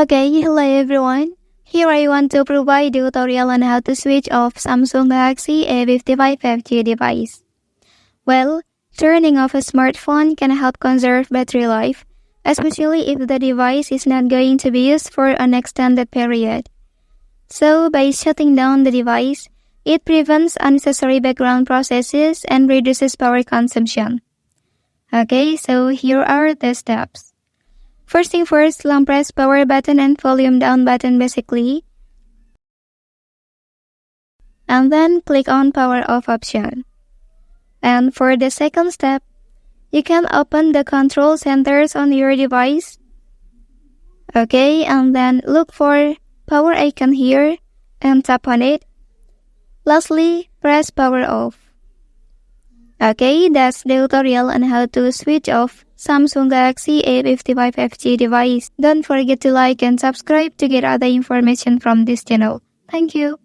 Okay, hello everyone. Here I want to provide a tutorial on how to switch off Samsung Galaxy A55 5G device. Well, turning off a smartphone can help conserve battery life, especially if the device is not going to be used for an extended period. So, by shutting down the device, it prevents unnecessary background processes and reduces power consumption. Okay, so here are the steps. First thing first, long press power button and volume down button basically. And then click on power off option. And for the second step, you can open the control centers on your device. Okay, and then look for power icon here and tap on it. Lastly, press power off. Okay, that's the tutorial on how to switch off Samsung Galaxy A55 5G device. Don't forget to like and subscribe to get other information from this channel. Thank you.